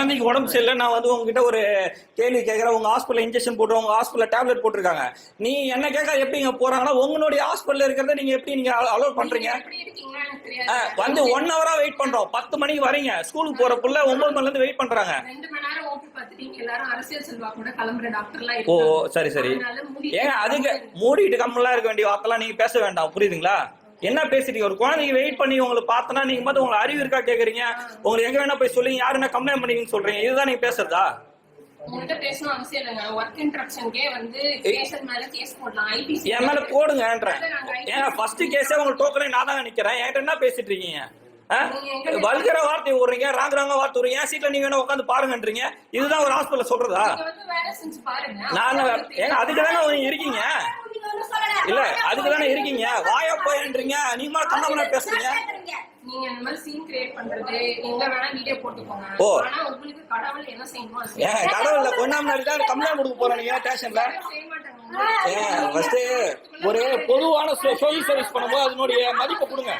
குழந்தைக்கு உடம்பு சரியில்லை, நான் வந்து உங்ககிட்ட ஒரு கேள்வி கேட்கறேன். உங்க ஹாஸ்பிட்டல் இன்ஜெக்ஷன் போட்டு உங்க ஹாஸ்பிட்டல் டேப்லெட் போட்டிருக்காங்க. நீ என்ன கேட்க எப்படிங்க போறாங்கன்னா உங்களுடைய ஹாஸ்பிட்டல் இருக்கிறத நீங்க எப்படி நீங்க அலோவ் பண்றீங்க? வந்து 1 ஹவரா வெயிட் பண்றோம். 10 மணிக்கு வரீங்க, ஸ்கூலுக்கு போற புள்ள 9 மணில இருந்து வெயிட் பண்றாங்க. ஓ சரி சரி. ஏங்க அதுக்கு மூடிட்டு கம்மெல்லாம் இருக்க வேண்டிய வார்த்தைலாம் நீங்க பேச வேண்டாம், புரியுதுங்களா? என்ன பேசுறீங்க? ஒரு குழந்தைக்கு வெயிட் பண்ணி உங்களுக்கு பார்த்தனா நீங்க பார்த்து உங்களுக்கு அறிவு இருக்கா கேக்குறீங்க. உங்களுக்கு எங்க வேணா போய் சொல்லுங்க, யாரு என்ன கம்ப்ளைண்ட் பண்ணீங்கன்னு சொல்றீங்க. இதுதான் நீங்க பேசுறதா? உங்கள்ட்ட பேசணும் அவசியம் இல்லைங்க. ஒர்க் இன்டரப்ஷன்க்கே வந்து கேஸ் மேல கேஸ் போடலாம், ஐபிசி என் மேல போடுங்கன்றேன். ஏங்க ஃபர்ஸ்ட் கேஸே உங்களுக்கு டோக்கனே நான் தான் நிக்கிறேன். என்கிட்ட என்ன பேசிட்டு இருக்கீங்க? வல்கர வார்த்தை விடுறீங்க, ராங்க வார்த்தை விடுறீங்க. என் சீட்ல நீங்க வேணா உட்காந்து பாருங்கன்றீங்க. இதுதான் ஒரு ஹாஸ்பிட்டல் சொல்றதா? நான் ஏங்க அதுக்கு தானே இருக்கீங்க. இல்ல அதுக்கு தானே இருக்கீங்க. வாயா போயன்றீங்க, நீங்க மேல கண்ணாம பேசுறீங்க. நீங்க இந்த மாதிரி சீன் கிரியேட் பண்றது எங்க வேணா வீடியோ போட்டுக்கோங்க. ஆனா உங்களுக்கு கடவுள் என்ன செய்யணுமோ அது செய்யுங்க. கடவுள்ல கொண்டாம தான் கம்ப்ளைண்ட் கொடுக்க போறீங்க ஸ்டேஷன்ல. ஃபர்ஸ்ட் ஒரு பொதுவான சோஷியல் சர்வீஸ் பண்ணும்போது அதனுடைய மதிப்பை கொடுங்க.